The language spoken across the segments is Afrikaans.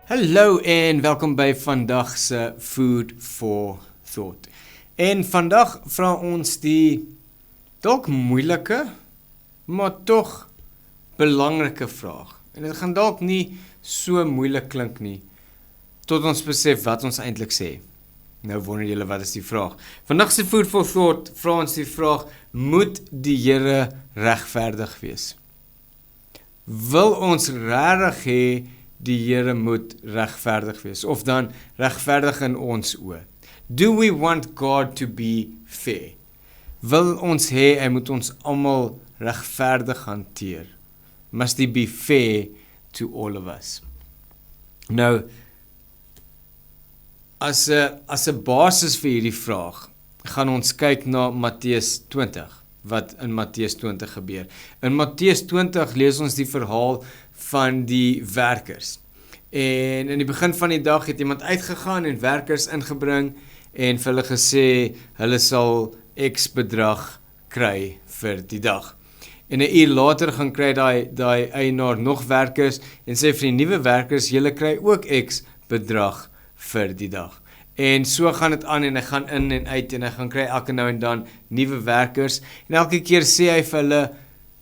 Hallo en welkom by vandag se Food for Thought. En vandag vra ons die dalk moeilike, maar tog belangrike vraag. En dit gaan dalk nie so moeilik klink nie, tot ons besef wat ons eintlik sê. Nou wonder julle, wat is die vraag? Vandag se Food for Thought vra ons die vraag, moet die Here regverdig wees? Wil ons regtig hê die Here moet regverdig wees, of dan regverdig in ons oë? Do we want God to be fair? Wil ons hê hy moet ons almal regverdig hanteer? Must he be fair to all of us? Nou, as 'n basis vir hierdie vraag, gaan ons kyk na Matteus 20, wat in Matteus 20 gebeur. In Matteus 20 lees ons die verhaal van die werkers. En in die begin van die dag het iemand uitgegaan en werkers ingebring en vir hulle gesê, hulle sal X bedrag kry vir die dag. En 'n uur later gaan kry daai eienaar nog werkers en sê vir die nuwe werkers, julle kry ook X bedrag vir die dag. En so gaan dit aan en hy gaan in en uit en hy gaan kry elke nou en dan nuwe werkers en elke keer sê hy vir hulle,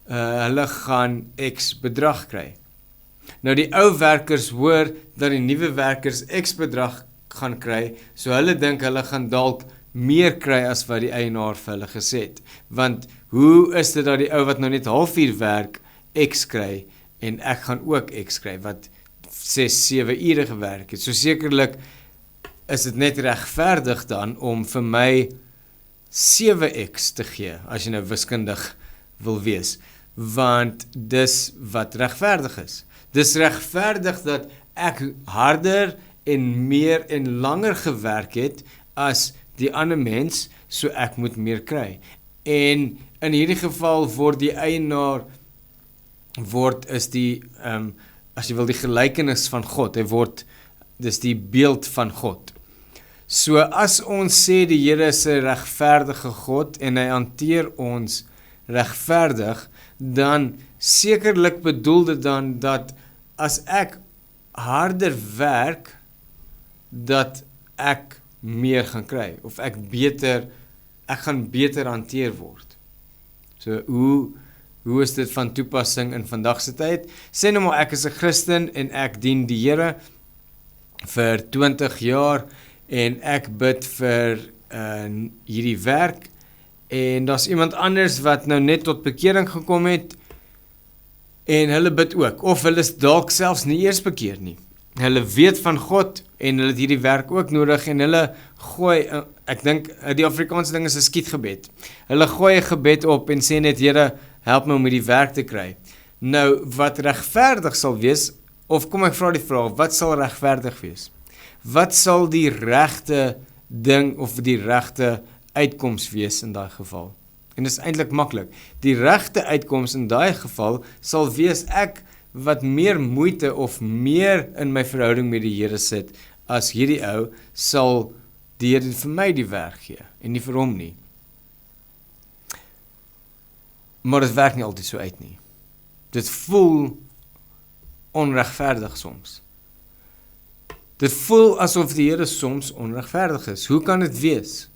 hulle gaan X bedrag kry. Nou die ou werkers hoor dat die nuwe werkers X bedrag gaan kry, so hulle dink hulle gaan dalk meer kry as wat die eienaar vir hulle gesê het. Want hoe is dit dat die ou wat nou net halfuur werk X kry en ek gaan ook X kry wat 6-7 ure gewerk het? So sekerlik is dit net regverdig dan om vir my 7x te gee, as jy nou wiskundig wil wees, want dis wat regverdig is. Dis regverdig dat ek harder en meer en langer gewerk het as die ander mens, so ek moet meer kry. En in hierdie geval word die eienaar, is die, as jy wil, die gelykenis van God, dis die beeld van God. So as ons sê die Here is 'n regverdige God en hy hanteer ons regverdig, dan sekerlik bedoel dit dan dat as ek harder werk, dat ek meer gaan kry, of ek gaan beter hanteer word. So hoe is dit van toepassing in vandag se tyd? Sê nou maar ek is 'n Christen en ek dien die Here vir 20 jaar en ek bid vir hierdie werk en daar's iemand anders wat nou net tot bekering gekom het en hulle bid ook, of hulle is dalk selfs nie eers bekeer nie. Hulle weet van God en hulle het hierdie werk ook nodig en hulle gooi, ek dink die Afrikaanse ding is 'n skietgebed. Hulle gooi 'n gebed op en sê net, Here, help my om hierdie werk te kry. Nou, wat regverdig sal wees, of kom ek vra die vraag, wat sal regverdig wees? Wat sal die regte ding of die regte uitkoms wees in daai geval? En dit is eintlik maklik. Die regte uitkoms in daai geval sal wees ek wat meer moeite of meer in my verhouding met die Here sit as hierdie ou, sal die Here vir my die werk gee en nie vir hom nie. Maar dit werk nie altyd so uit nie. Dit voel onregverdig soms. Dit voel asof die Here soms onregverdig is. Hoe kan dit wees?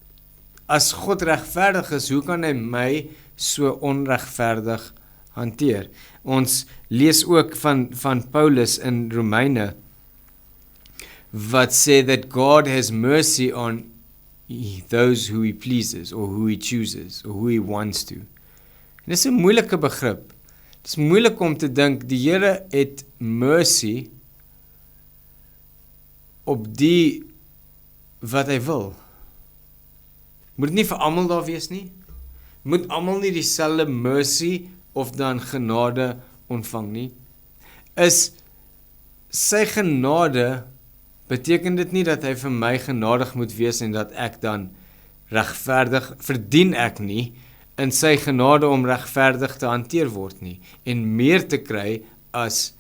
As God regverdig is, hoe kan hy my so onregverdig hanteer? Ons lees ook van Paulus in Romeine, wat sê that God has mercy on those who he pleases, or who he chooses, or who he wants to. En dis 'n moeilike begrip. Dit is moeilik om te dink, die Here het mercy op die wat hy wil. Moet dit nie vir almal daar wees nie? Moet almal nie dieselfde mercy of dan genade ontvang nie? Is sy genade, beteken dit nie dat hy vir my genadig moet wees en dat ek dan regverdig, verdien ek nie in sy genade om regverdig te hanteer word nie, en meer te kry as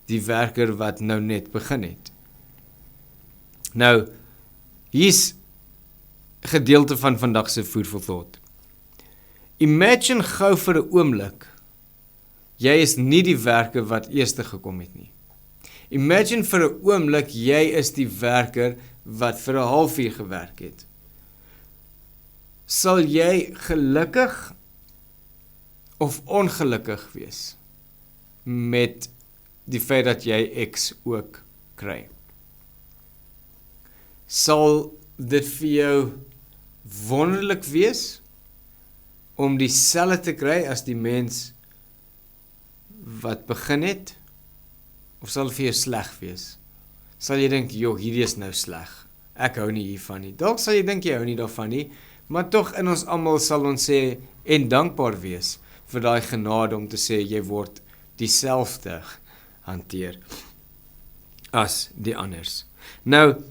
die werker wat nou net begin het. Nou, hier's gedeelte van vandag se Food for Thought. Imagine gou vir 'n oomblik jy is nie die werker wat eerste gekom het nie. Imagine vir 'n oomblik, jy is die werker wat vir 'n halfuur gewerk het. Sal jy gelukkig of ongelukkig wees met die feit dat jy X ook kry? Sal dit vir jou wonderlik wees om dieselfde te kry as die mens wat begin het? Of sal dit vir jou sleg wees? Sal jy dink, joh, hierdie is nou sleg. Ek hou nie hiervan nie. Dalk sal jy dink jy hou nie daarvan nie, maar tog in ons almal sal ons sê en dankbaar wees vir daai genade om te sê jy word dieselfde hanteer as die anders. Nou,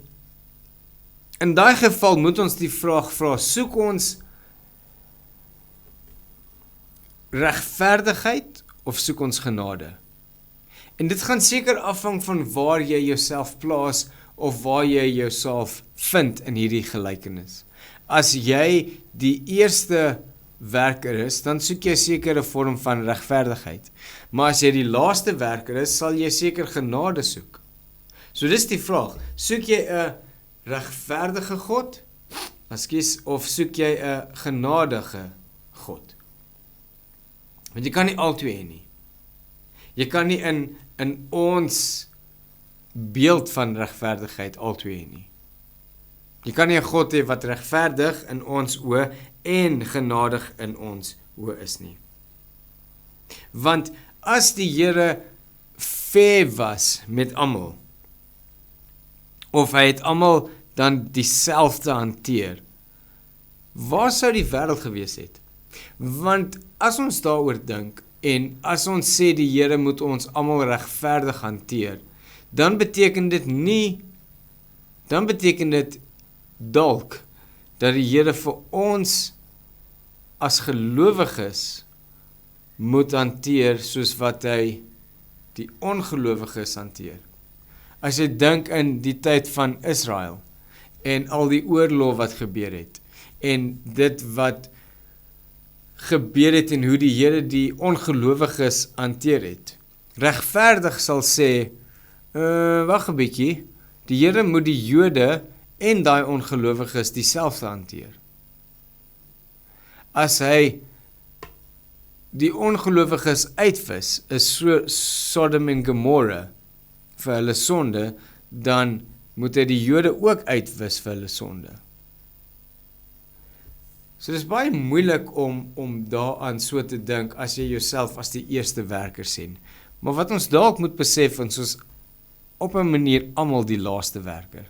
in daai geval moet ons die vraag vra, soek ons regverdigheid of soek ons genade? En dit gaan seker afhang van waar jy jouself plaas of waar jy jouself vind in hierdie gelykenis. As jy die eerste werker is, dan soek jy seker 'n vorm van regverdigheid. Maar as jy die laaste werker is, sal jy seker genade soek. So dis die vraag, soek jy 'n regverdige God? Of soek jy 'n genadige God? Want jy kan nie albei hê nie. Jy kan nie in ons beeld van regverdigheid albei hê nie. Jy kan nie 'n God hê wat regverdig in ons oë en genadig in ons oë is nie. Want as die Here fair was met almal, of hy het almal dan dieselfde hanteer, waar sou die wêreld gewees het? Want as ons daaroor dink, en as ons sê die Here moet ons almal regverdig hanteer, dan beteken dit dalk dat die Here vir ons as gelowiges moet hanteer soos wat hy die ongelowiges hanteer. As jy dink in die tyd van Israel en al die oorlog wat gebeur het en dit wat gebeur het en hoe die Here die ongelowiges hanteer het. Regverdig sal sê, wag 'n bietjie, die Here moet die Jode en daai ongelowiges dieselfde hanteer. As hy die ongelowiges uitwis, is so Sodom en Gomorra vir hulle sonde, dan moet hy die Jode ook uitwis vir hulle sonde. So dis baie moeilik om daaraan so te dink as jy jouself as die eerste werker sien. Maar wat ons dalk moet besef, ons is op 'n manier almal die laaste werker.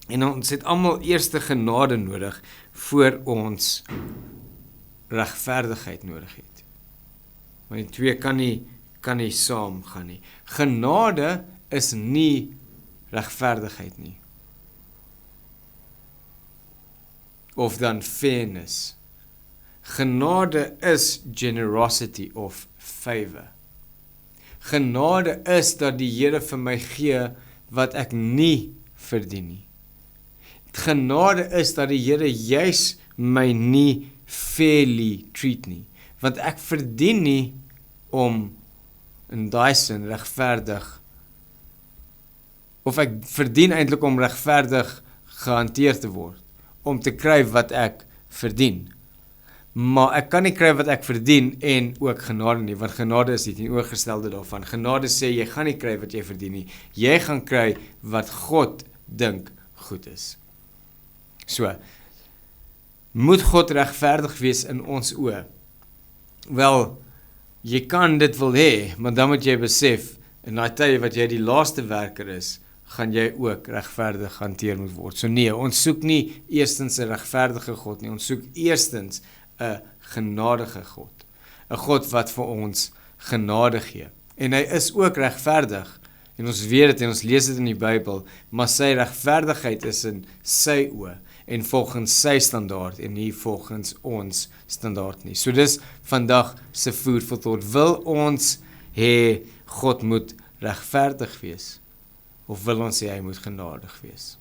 En ons het almal eerste genade nodig voor ons regverdigheid nodig het. Want die twee kan nie saam gaan nie. Genade is nie regverdigheid nie. Of dan fairness. Genade is generosity of favor. Genade is dat die Here vir my gee wat ek nie verdien nie. Genade is dat die Here juis my nie fairly treat nie, want ek verdien nie om in daai sin regverdig, of ek verdien eintlik om regverdig gehanteer te word, om te kry wat ek verdien. Maar ek kan nie kry wat ek verdien en ook genade nie, want genade is die teenoorgestelde daarvan. Genade sê jy gaan nie kry wat jy verdien nie, jy gaan kry wat God dink goed is. So, moet God regverdig wees in ons oë? Wel, jy kan dit wil hê, maar dan moet jy besef, in daai tyd wat jy die laaste werker is, gaan jy ook regverdig hanteer moet word. So nee, ons soek nie eerstens 'n regverdige God nie, ons soek eerstens 'n genadige God. 'n God wat vir ons genade gee. En hy is ook regverdig, en ons weet dit en ons lees dit in die Bybel, maar sy regverdigheid is in sy oë, en volgens sy standaard, en nie volgens ons standaard nie. So dis vandag se food for thought. Wil ons hê God moet regverdig wees? Of wil ons sê hy moet genadig wees?